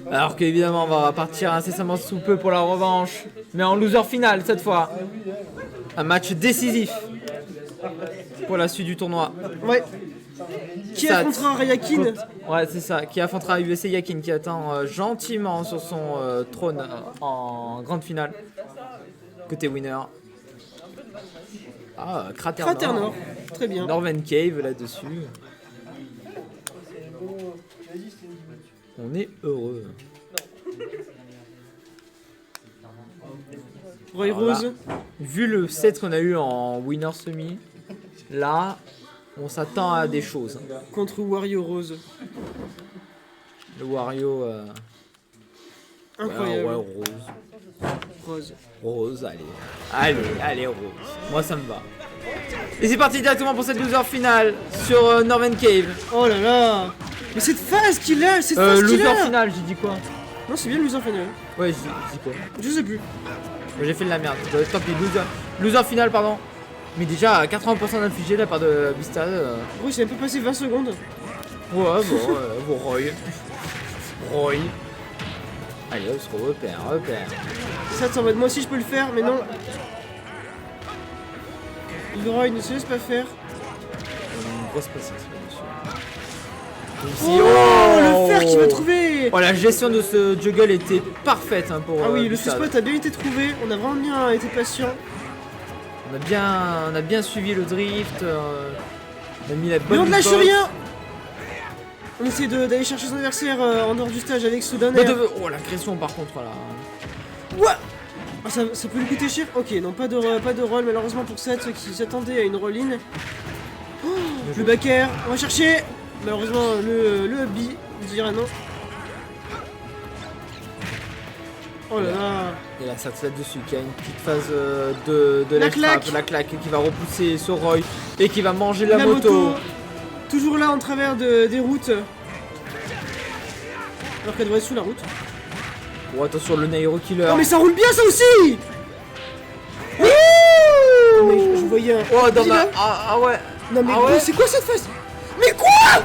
Alors qu'évidemment, on va partir incessamment sous peu pour la revanche. Mais en loser final cette fois. Un match décisif pour la suite du tournoi. Ouais. Qui Ça- affrontera Rayakin? Ouais, c'est ça. Qui affrontera USC Yakin qui attend gentiment sur son trône en grande finale. Côté winner. Ah, Crater Nord. Très bien. Northern Cave là-dessus. On est heureux. Roy Voilà. Rose. Vu le set qu'on a eu en winner semi, là, on s'attend à des choses. Contre Wario Rose. Le Wario. Incroyable. Ouais, rose. Rose. Rose, allez, rose. Moi, ça me va. Et c'est parti directement pour cette loser finale sur Northern Cave. Oh là là. Mais cette phase qu'il a, cette phase qu'il Loser a. finale, j'ai dit quoi? Non, c'est bien le loser final. Ouais, j'ai dit quoi? Je sais plus. Ouais, j'ai fait de la merde. Tant pis, loser finale, pardon. Mais déjà, 80% d'infligé de la part de Vista. Oui, c'est un peu passé 20 secondes. Ouais, bon, Roy. Allez, on se repère. Ça, c'est en mode moi aussi je peux le faire, mais non. Roy ne se laisse pas faire. Une grosse passage Oh, le fer qu'il va trouver. Oh, la gestion de ce juggle était parfaite pour. Ah oui, le Vista. sweet spot a bien été trouvé. On a vraiment bien été patient. On a bien suivi le drift. On a mis la Mais bonne on ne lâche box. rien. On essaie d'aller chercher son adversaire en dehors du stage avec Soudan. Oh, l'agression par contre là. Ouais. Ah, ça peut lui coûter cher. Ok, non, pas de roll malheureusement pour Seth qui s'attendait à une roll-in. Oh, le back air, on va chercher. Malheureusement, le B dira non. Oh là là. Et là, ça là-dessus, qui a une petite phase de La ledge trap, claque. la claque qui va repousser sur Roy et qui va manger la, La moto. Toujours là en travers des routes. Alors qu'elle devrait être sous la route. Oh, attention, le Nairo Killer. Oh mais ça roule bien ça aussi. Ouh mais je voyais un... Oh, dans Vas-y, ma... là. Ah ouais. Non mais Ah ouais. c'est quoi cette phase? Mais quoi?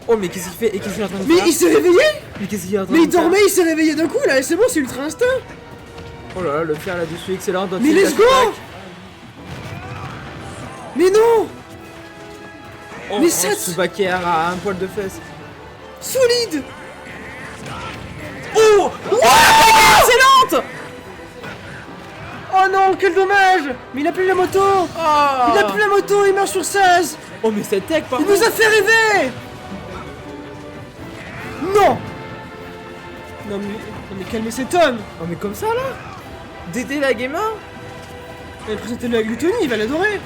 Oh, mais qu'est-ce qu'il fait? Et qu'est-ce qu'il est en train de Mais faire? il s'est réveillé? Mais qu'est-ce qu'il est en train Mais de il faire? dormait, il s'est réveillé d'un coup là, et c'est bon, c'est ultra instinct. Oh là là, le fer là-dessus, excellent. Donc, Mais c'est let's la go. claque. Mais non. Oh, Mais oh, Seth. ce back air à un poil de fesse. Solide. Oh, excellente. Oh non, quel dommage. Mais il a plus la moto. Oh. Il a plus la moto, il marche sur Saz. Oh, mais cette tech par Il contre. nous a fait rêver. Non. Non mais calmez cet homme. Oh, mais comme ça là. DD la gamer. Présentez-le à Glutoni, il va l'adorer.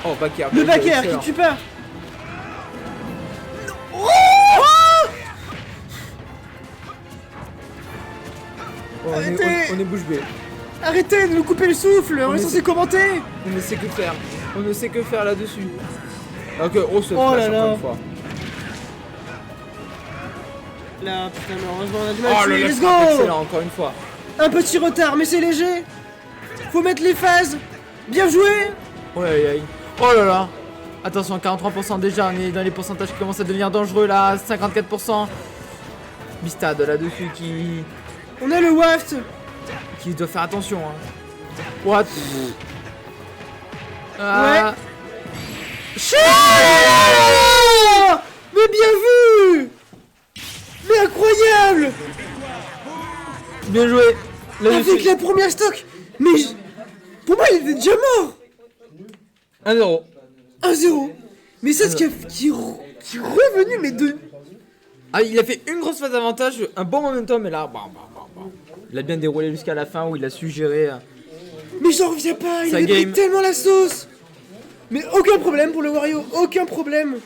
Oh, back air. Le back air qui excellent. tue pas. Oh, Arrêtez. on est bouche bée. Arrêtez de nous couper le souffle, on est est- censé commenter. On ne sait que faire. On ne sait que faire là-dessus. Ok, oh, ce Oh flash là là. encore une fois. Là, putain, malheureusement, on a du mal à Oh, le tuer. left Let's trap, go. excellent, encore une fois. Un petit retard, mais c'est léger. Faut mettre les phases. Bien joué. Oh aïe aïe. Oh là là. Attention, 43% déjà, on est dans les pourcentages qui commencent à devenir dangereux là. 54%. Bistad là-dessus On a le waft. qui doit faire attention. Hein. What? Ah. Oh, mais bien vu. Mais incroyable. Bien joué. Là-dessus. Avec la première stock. Mais pour moi, il était déjà mort. 1-0. 1-0. Mais c'est ce qui est revenu, mais de... Ah, il a fait une grosse phase d'avantage, un bon momentum, et là, bam. Il a bien déroulé jusqu'à la fin où il a su gérer. Mais j'en reviens pas, il Sa avait pris game. tellement la sauce. Mais aucun problème pour le Wario, aucun problème.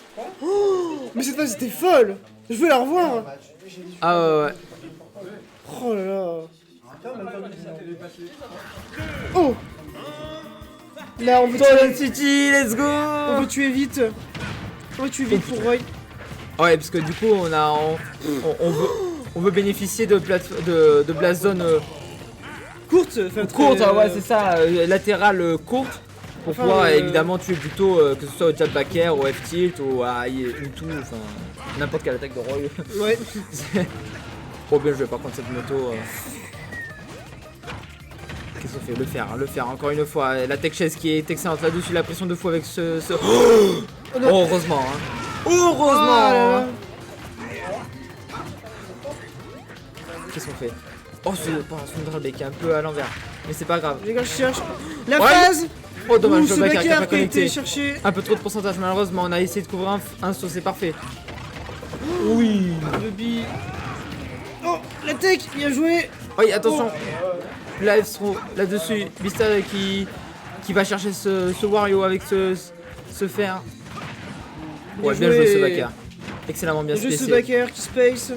Oh, mais cette phase était folle. Je veux la revoir. Ah ouais. Oh là là. Oh. Là, on veut Toilet tuer, City, let's go. on veut tuer vite. On veut tuer vite pour Roy. Ouais, parce que du coup, on veut bénéficier de blast zone Courte, enfin courte, très, ouais, c'est ça, latérale courte. Pour Enfin, pouvoir évidemment tuer plutôt que ce soit au jab back air, au F-tilt ou à into, enfin n'importe quelle attaque de Roy. Ouais. Oh bien joué par contre cette moto. Qu'est-ce qu'on fait? Le faire encore une fois. La tech chaise qui est excellente là-dessus, la pression de fou avec ce... Oh, heureusement hein. Heureusement hein. Qu'est-ce qu'on fait? Oh ce Thunderbolt qui est un peu à l'envers. Mais c'est pas grave. Les gars je cherche la phase. Oh dommage, ce le backer qui a pas qui a été connecté. cherché. Un peu trop de pourcentage malheureusement, on a essayé de couvrir un saut, c'est parfait. Oui. Le bi. Oh la tech, bien joué. Oui attention. Live throw là-dessus. Bista qui va chercher ce Wario avec ce fer. Ouais bien joué ce backer. Excellemment bien spacé. spacé. Ce backer qui space.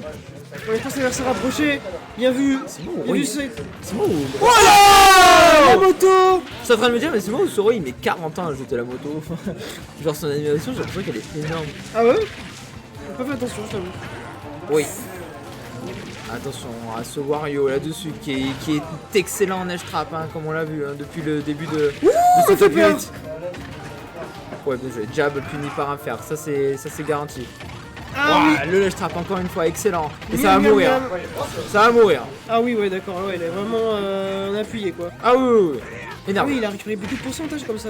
On est presque vers se rapprocher. Bien vu. C'est bon, bien oui. vu C'est bon. Oh là la moto. Je suis en train de me dire mais c'est moi ou Soro il met 40 ans à jeter la moto. Genre son animation j'ai l'impression qu'elle est énorme. Ah ouais? J'ai pas fait attention je t'avoue. Oui. Attention à ce Wario là-dessus qui est excellent en edge trap hein, comme on l'a vu hein, depuis le début de ce top 8. Ouais bien joué, jab puni par un fer, ça c'est garanti. Ah Wow, oui. le ledge trap encore une fois excellent. Et Miam, ça va miam, mourir. miam. Ça va mourir. Ah oui ouais d'accord, ouais, il est vraiment en appuyé quoi. Ah oui. Ah Énervé. oui il a récupéré beaucoup de pourcentage comme ça.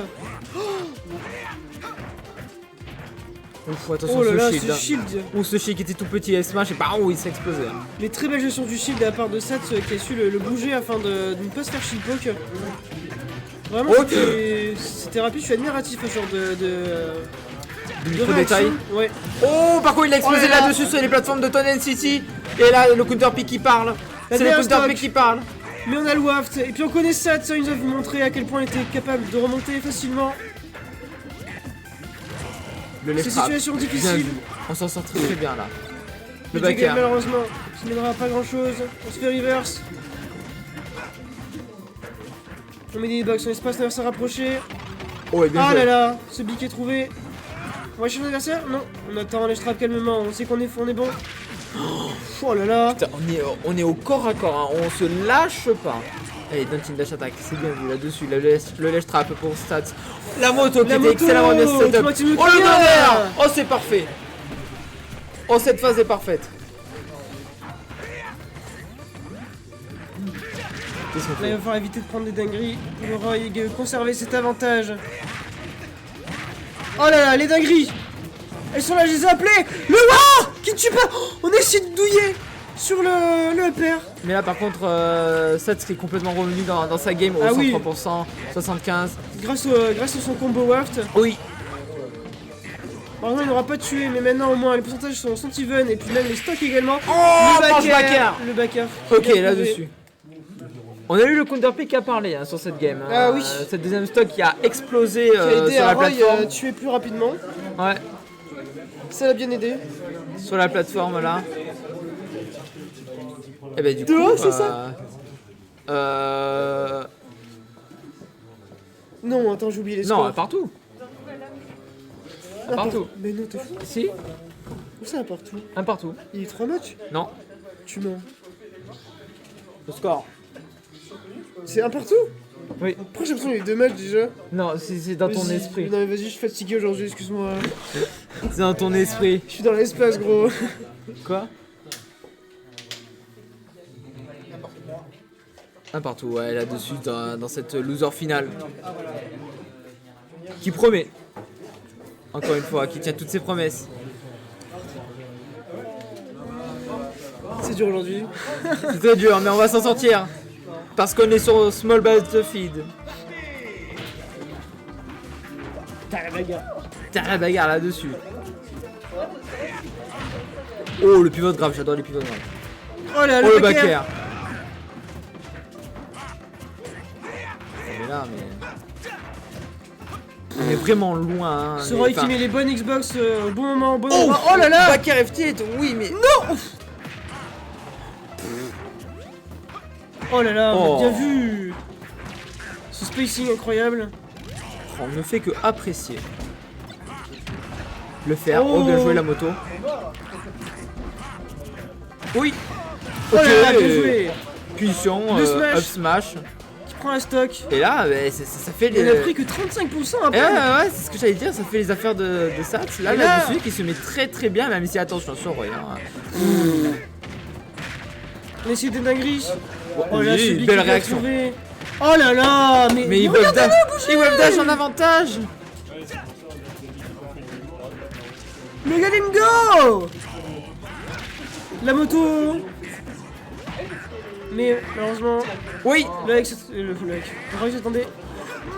Ouf, attention Oh là là ce shield. ce Hein. shield. Ou ce shield qui était tout petit et smash et par où il s'est explosé. Mais très belle gestion du shield de la part de Sats qui a su le bouger afin de ne pas se faire shield poke. Vraiment c'était rapide, je suis admiratif à ce genre de micro détail. Ouais. Oh par contre il a explosé Oh là là. là-dessus sur les plateformes de Tonen City. Et là le counter pick qui parle. C'est le meilleure counter stock. pick qui parle. Mais on a le waft et puis on connaît Sats, il nous a montré à quel point il était capable de remonter facilement. Le Ces left trap. situations Bien difficiles. vu. On s'en sort très bien là. Le Le backer backer. malheureusement qui mènera à pas grand chose. On se fait reverse. On met des box en espace, l'adversaire rapproché. Oh et bien Ah joué. là là, ce bic est trouvé. On va chercher l'adversaire? Non, on attend les straps calmement, on sait qu'on est bon. Oh là là. Putain, on est au corps à corps, hein. On se lâche pas. Allez, Dunkin dash attack, c'est bien vu là-dessus, le ledge trap pour stats. La moto qui était excellemment bien setup. Oh le tonnerre. Oh c'est parfait. Oh cette phase est parfaite. Qu'est-ce qu'on Là, il fait? va falloir éviter de prendre des dingueries pour conserver cet avantage. Oh là là, les dingueries. Elles sont là, je les ai appelées. Le WAR qui ne tue pas. Oh, on essaie de douiller sur le upper. Mais là par contre, Sats qui est complètement revenu dans sa game au 103%, 75. Grâce à son combo waft. Oui. Normalement il n'aura pas tué, mais maintenant au moins les pourcentages sont even et puis même les stocks également. Oh, le backer. Le backer. Ok, Bien là-dessus. On a eu le counter pick qui a parlé hein, sur cette game. Ah oui. Cette deuxième stock qui a explosé Qui a aidé sur à la Roy plateforme. tuer plus rapidement. Ouais, Ça l'a bien aidé. sur la plateforme là. Et bah du coup. Dehors, c'est ça Non, attends, j'ai oublié les Non, scores. partout. Partout. Mais non, t'es fou. Si, Où ça, partout? un partout. Il y a eu 3 matchs? Non, Tu mens. le score. C'est un partout? Oui. Pourquoi j'ai l'impression qu'il y a eu 2 matchs déjà? Non, c'est dans ton Vas-y. esprit. Non, mais vas-y, je suis fatigué aujourd'hui, excuse-moi. C'est dans ton esprit. Je suis dans l'espace, gros. Quoi? Un partout, ouais, là-dessus, dans cette loser finale. Qui promet. Encore une fois, qui tient toutes ses promesses. C'est dur aujourd'hui. C'est très dur, mais on va s'en sortir. Parce qu'on est sur Small Battlefield. T'as la bagarre. T'as la bagarre là-dessus. Oh, le pivot grave, j'adore les pivots graves. Oh là, Oh, le backer. backer. On est là, mais... On est vraiment loin. Hein, Ce mais Roy enfin- qui met les bonnes Xbox au bon moment, au bon endroit. Oh là là. Backer FT, oui, mais... Non. Oh là là, Oh. bien vu. Ce spacing incroyable. On ne fait que apprécier. Le faire. Oh. Oh, bien joué la moto. Oui. Oh là là, bien joué. Punition, Le smash. up smash. Qui prend un stock. Et là, bah, ça fait les... Il a pris que 35% Eh après. ouais, c'est ce que j'allais dire, ça fait les affaires de Sats. Là, Et là- là-dessus, qui se met très très bien, même si attention sur Roy. Hein. On essaie des dingueries. Oh Oui, là, celui belle qui l'a réaction. trouvé. Oh là là, Mais il web dash, en avantage. Le Galingo. La moto. Mais malheureusement, Oui. le Lex, attendez.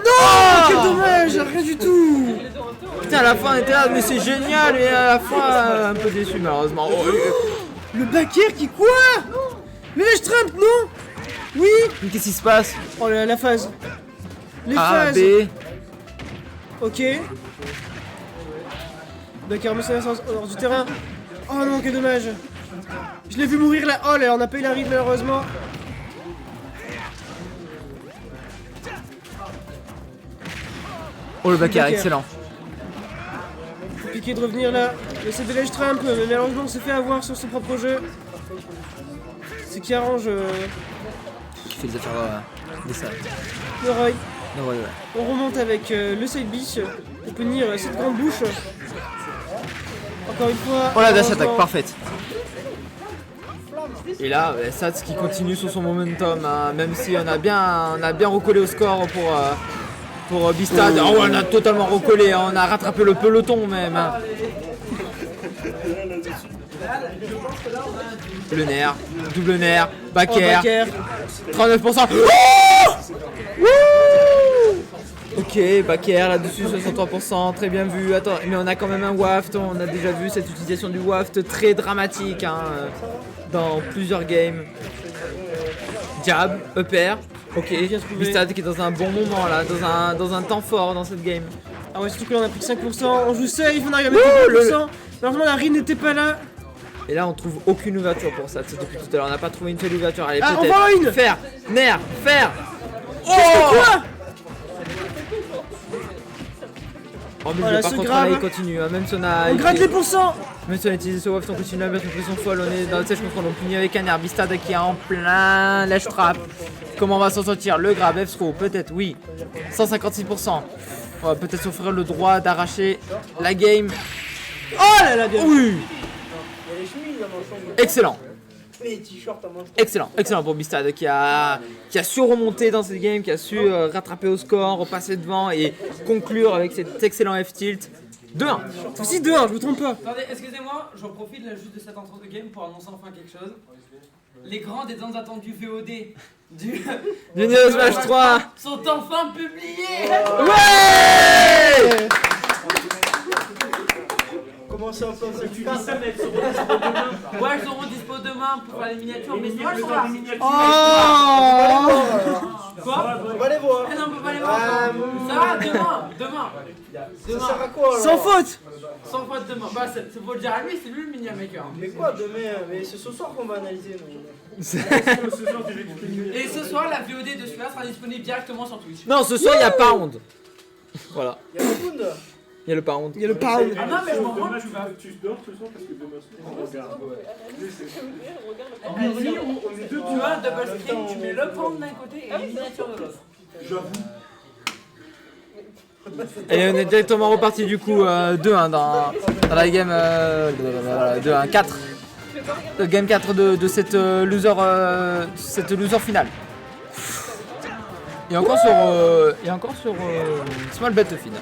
Non, quel dommage, rien du tout. Putain, à la fin on était là, mais c'est génial, et à la fin un peu déçu malheureusement. Oh, Le backer qui quoi? Le Lèche Trump, non? Oui. mais qu'est-ce qui se passe? Oh là là, la phase. Les A, phases. B. Ok. Backer me sert hors du terrain. Oh non, quel dommage. Je l'ai vu mourir là. Oh là là, on a pas eu la ride malheureusement. Oh le backer, Backer. excellent. Compliqué de revenir là. C'est de l'Edge Trump, mais malheureusement on s'est fait avoir sur son propre jeu. Ce qui arrange Qui fait les affaires des salles. le Roy. Non, ouais. On remonte avec le side B pour punir cette grande bouche. Encore une fois. Oh la dash malheureusement, attaque, parfaite. Et là, Sats qui continue sur son momentum, hein, même si on a bien recollé au score pour Bistad. Oh, on a totalement recollé, hein, on a rattrapé le peloton même. Hein. Le nerf, double nerf, Oh, backer, backer. 39%. Oh Wouh ok, backer là-dessus, 63%, très bien vu. Attends, mais on a quand même un waft, on a déjà vu cette utilisation du waft très dramatique hein, dans plusieurs games. Jab, upper, ok, Bistad qui est dans un bon moment là, dans un temps fort dans cette game. Ah ouais, surtout que là on a pris 5%, on joue safe, on arrive à mettre 5%. Malheureusement la ride n'était pas là. Et là on trouve aucune ouverture pour ça, c'est depuis tout à l'heure, on n'a pas trouvé une seule ouverture. Allez, Ah, peut-être. enfin une. Faire, nerf, faire. Qu'est-ce que quoi? Oh mais Voilà, par ce contre grave. là il continue, hein, même si on a On gratte les pourcents. même si on a utilisé ce waft, on continue à mettre une pression folle, on est dans le sèche contrôle, on punit avec un air, Bistad qui est en plein lèche trap. Comment on va s'en sortir? Le grab, F-throw, peut-être, oui. 156%. On va peut-être s'offrir le droit d'arracher la game. Oh là là, bien. Oui. Excellent. Excellent pour Bistad qui a su remonter dans cette game, qui a su rattraper au score, repasser devant et conclure avec cet excellent F-tilt. 2-1. Aussi 2-1, je me trompe pas. Attendez, excusez-moi, j'en profite là juste de cette intro de game pour annoncer enfin quelque chose. Les grandes et tant attendus VOD du Nino Smash 3 sont enfin publiés. Ouais. Comment ça, Ouais, elles seront dispo demain pour faire les miniatures, mais sinon elles sont là. Oh. Quoi? On va les voir. Ah non, on peut pas les voir. Ça va, demain. Ça sert à quoi alors? Sans faute. Sans faute demain. Bah, c'est faut le dire à lui, c'est lui le mini maker. Mais quoi demain? Mais c'est ce soir qu'on va analyser. Nous. Et ce soir, la VOD de celui-là sera disponible directement sur Twitch. Non, ce soir il y a Pound. Voilà, Y'a beaucoup de. il y a le Pound. Il y a le pound. Ah non, mais je m'en rends, tu vas. Tu dors ce soir parce que demain soir on regarde. Tu vois, double screen, tu mets le pound d'un côté et les miniatures de l'autre. J'avoue. Et on est directement reparti du coup 2-1 dans la game 2-1, 4. Le game 4 de cette loser finale. Et encore sur Small Battlefield.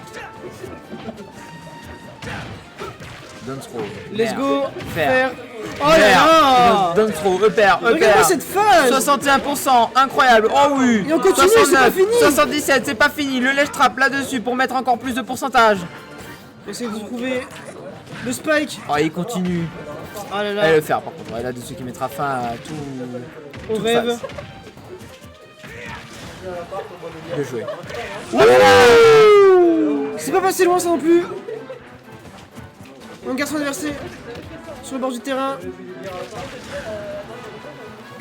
Don't throw. Let's Merde. go. Faire. Faire. Oh là là. Don't throw, upper. Regarde-moi cette phase. 61%, incroyable. Oh oui. Et on continue, c'est pas fini. 77, c'est pas fini. Le ledge trap là-dessus pour mettre encore plus de pourcentage. Essaye de trouver le spike. Oh, il continue. Oh là Elle là. le faire par contre. Ouais, là-dessus qui mettra fin à tout. On toute rêve. phase. Bien joué. C'est pas passé loin ça non plus. On garde son adversaire sur le bord du terrain.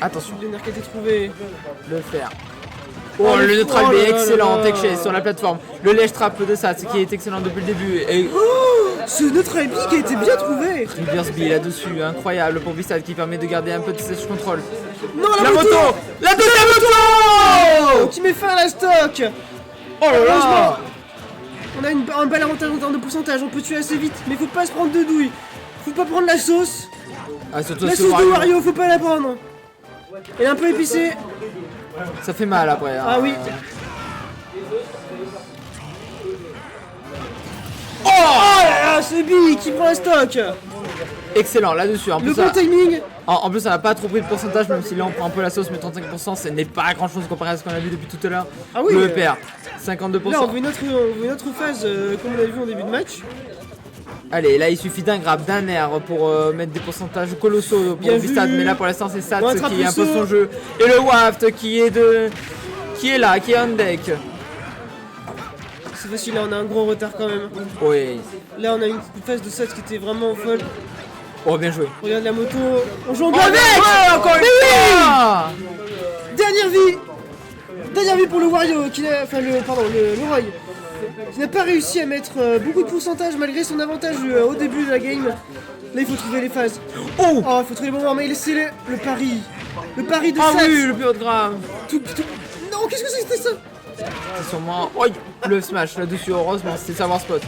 Attention, Le nerf qui a été trouvé. le faire. Oh, le neutral oh B là là excellent, là. tech chase sur la plateforme. Le ledge trap de ça, qui est excellent depuis le début. Et Ce neutral B qui a été bien trouvé. reverse B là-dessus, incroyable pour Bistad qui permet de garder un peu de stage control. Non, La moto, la deuxième moto. Qui met fin à la stock. Oh là là. Heureusement. On a un bel avantage en termes de pourcentage, on peut tuer assez vite, mais faut pas se prendre de douille. Faut pas prendre la sauce. Ah, surtout La ce sauce de Wario. Wario, faut pas la prendre. Elle est un peu épicée. Ça fait mal après. Ah oui. Oh là là, c'est Bi qui prend la stock. Excellent là-dessus. En Le plus, bon timing. en plus, ça n'a pas trop pris de pourcentage, même si là on prend un peu la sauce, mais 35%, ce n'est pas grand chose comparé à ce qu'on a vu depuis tout à l'heure. Ah oui. Le perd 52%. Là, on veut une autre phase, comme on l'a vu en début de match. Allez, là il suffit d'un grab, d'un air pour mettre des pourcentages colossaux pour Bien Vistad, vu. mais là pour l'instant c'est Sats On attrape qui le impose saut. son jeu. Et le Waft qui est là, qui est on deck. C'est facile, là on a un gros retard quand même. Oui. Là on a une phase de set qui était vraiment folle. Oh bien joué. Regarde la moto, on joue en Oh, avec. ouais, encore une fois. Dernière vie pour le Wario, le Roy, qui n'a pas réussi à mettre beaucoup de pourcentage malgré son avantage au début de la game. Là il faut trouver les phases. Oh Oh, il faut trouver les bons moments, mais laissez le pari. Le pari de Ah Sats. oui, le plus haut de grave. Non, qu'est-ce que c'était ça? C'est sur moi. Oh, le smash là-dessus, heureusement, c'était savoir spot.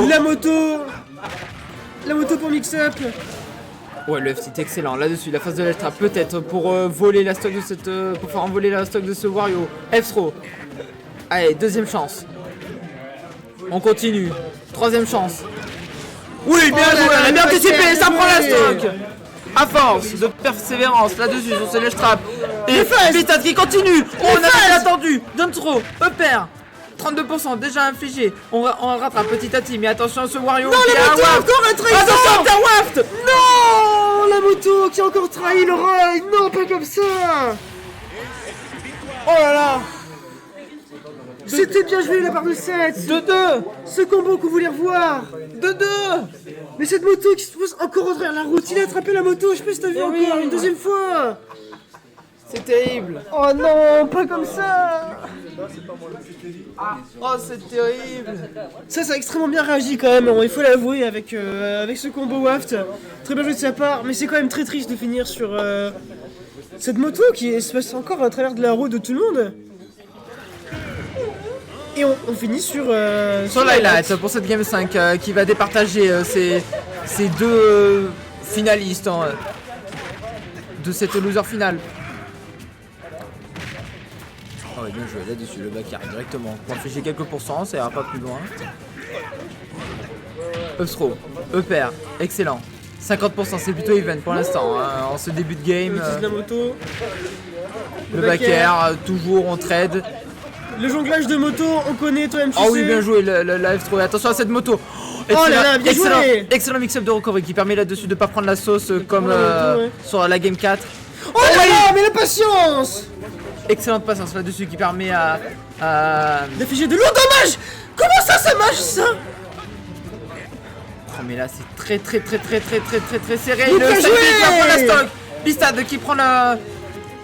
La moto pour mix-up. Ouais, le FT est excellent. Là-dessus, la phase de l'Eltra, peut-être pour voler la stock de cette. Pour faire envoler la stock de ce Wario. F-throw. Allez, deuxième chance. On continue. Troisième chance. Oui, bien Oh là joué, là, elle a bien le anticipé, paquet, ça prend la joué. stock. À force de persévérance, là-dessus, sur ce ledge trap. Et phases. Vistad qui continue. On avait phases. attendu. Don't throw. Upper. 32% déjà infligé. On rattrape petit à petit, mais attention à ce Wario. Non, qui la a un moto, waft. encore un trahison. Attention, t'as waft. Non, la moto qui a encore trahi le Roy. Non, pas comme ça. Oh là là. C'était bien joué la part de 7. 2-2. Ce combo que vous voulez revoir. 2-2. Mais cette moto qui se pose encore au travers de la route. Il a attrapé la moto, je sais pas si t'as vu oui. encore une deuxième fois. C'est terrible. Oh non, pas comme ça. Oh, c'est terrible. Ça a extrêmement bien réagi quand même, il faut l'avouer, avec ce combo Waft. Très bien joué de sa part, mais c'est quand même très triste de finir sur cette moto qui se passe encore à travers de la route de tout le monde. Et on finit sur Light pour cette game 5 qui va départager ces deux finalistes de cette loser finale. Oh ouais, bien joué là-dessus, le back arrive directement. Pour afficher quelques pourcents, ça ira pas plus loin. Up-throw, upper, excellent. 50%, c'est plutôt even pour l'instant. En ce début de game, la moto. le back air, toujours on trade. Le jonglage de moto, on connaît, toi-même tu Oh sais. oui, bien joué, le F-throw. Attention à cette moto. Oh là là, bien joué. Excellent mix-up de recovery qui permet là-dessus de pas prendre la sauce comme la moto, ouais. sur la game 4. Oh là là, mais la patience. Excellente patience là-dessus qui permet à D'afficher de lourds dommages. Comment ça marche ça? Oh mais là c'est très serré. Il Le peut Side jouer. qui va prendre la stock. Vistad qui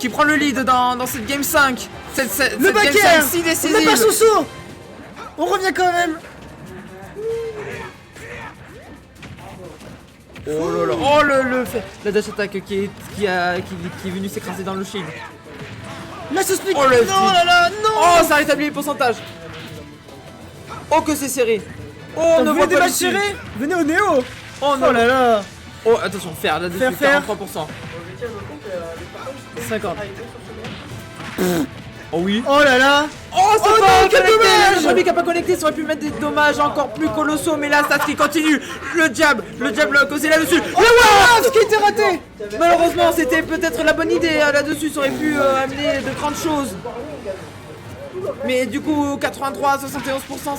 prend le lead dans cette game 5. Cette Le game back 5 air. si On n'a décisive. pas son saut. On revient quand même. Oh là là. Oh la dash attack qui est venu s'écraser dans le shield. Là, ça se pique. Oh, le non, speed. là là, non. Oh, ça rétablit les pourcentages. Oh, que c'est serré. Oh, on ne Vous voit voulez des pas matchs l'issue. serrés? Venez au Néo. Oh non. Oh là là. Oh, attention, faire là-dessus, Faire. 43%. 50. Oh oui. Oh là là. Oh, c'est Oh pas non, quel connecté. dommage. Le Robbie qui a pas connecté, ça aurait pu mettre des dommages encore plus colossaux, mais là, Stats qui continue. Le jab l'a causé là-dessus. Oh là, ce qui était raté. Malheureusement, c'était peut-être la bonne idée là-dessus, ça aurait pu amener de grandes choses. Mais du coup, 83, 71%,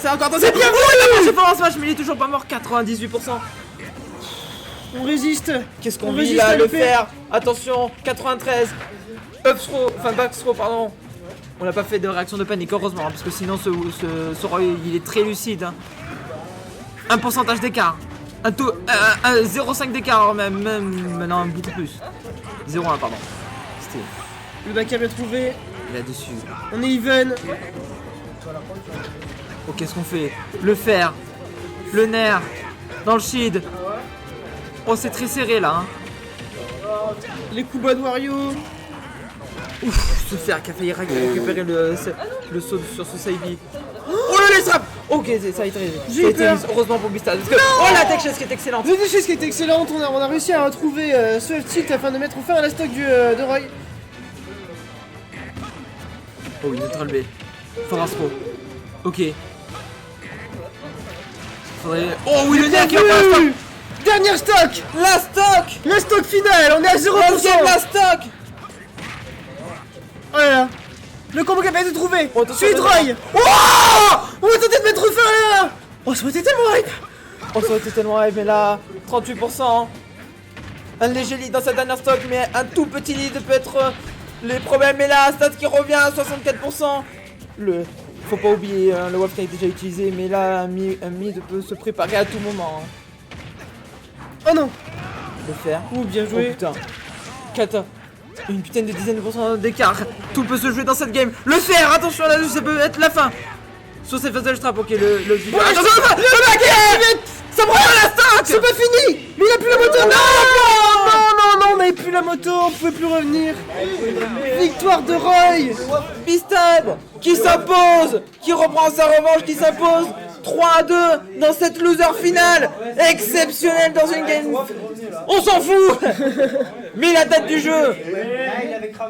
c'est encore... C'est bien vu. Il a marché fort en smash, mais il est toujours pas mort, 98%. On résiste. Qu'est-ce qu'on On vit résiste là, à le l'EP. faire. Attention, 93. Up throw, enfin back throw, pardon. On n'a pas fait de réaction de panique, heureusement, hein, parce que sinon ce Roy, il est très lucide. Hein. Un pourcentage d'écart. Un taux, 0,5 d'écart même, maintenant beaucoup plus. 0,1 pardon. C'était Le back bien trouvé. là-dessus. On est even. Oh, qu'est-ce qu'on fait? Le fer, le nerf, dans le shield. Oh, c'est très serré là. Hein. Les coups bas de Wario. Ouf, ce fer qui a failli récupérer le saut sur ce side B. Oh le laisse trap. Ok, ça a été J'ai eu peur. heureusement pour Bistad. Parce que... Oh la tech chase qui est excellente. La déchets qui est excellente, on a réussi à retrouver ce F-Tilt afin de mettre fin à la stock de Roy. Oh oui, neutral B. Force Pro. Ok. Faudrait... Oh oui, le Bien Nia qui reprend la stock. vu. Dernière stock. La stock. La stock finale, on est à 0%. La stock. Oh là là. Le combo qui a pas été trouvé. Oh, attention, Suite Roy. Oh, on va tenter de mettre fin là. Oh, ça aurait été tellement hype. Oh, ça aurait été tellement hype, mais là, 38%. Un léger lead dans sa dernière stock, mais un tout petit lead peut être les problèmes. Mais là, Stats qui revient à 64%. Faut pas oublier le WAF qui a déjà utilisé, mais là, un mid peut se préparer à tout moment. Oh non. Le faire. Oh, bien Oh joué. putain. Kata. Une putain de dizaine de pourcents d'écart. Tout peut se jouer dans cette game. Le faire, attention là, ça peut être la fin. Sur cette phase de trap, ok, le attention, le baguette. Ça me rend la stock. C'est pas fini. Mais il a plus la moto. Non, on n'avait plus la moto, on pouvait plus revenir. Victoire de Roy. Bistad qui s'impose, qui reprend sa revanche, qui s'impose 3-2 dans cette loser finale. Exceptionnel dans une game. On s'en fout. Mais la date du jeu.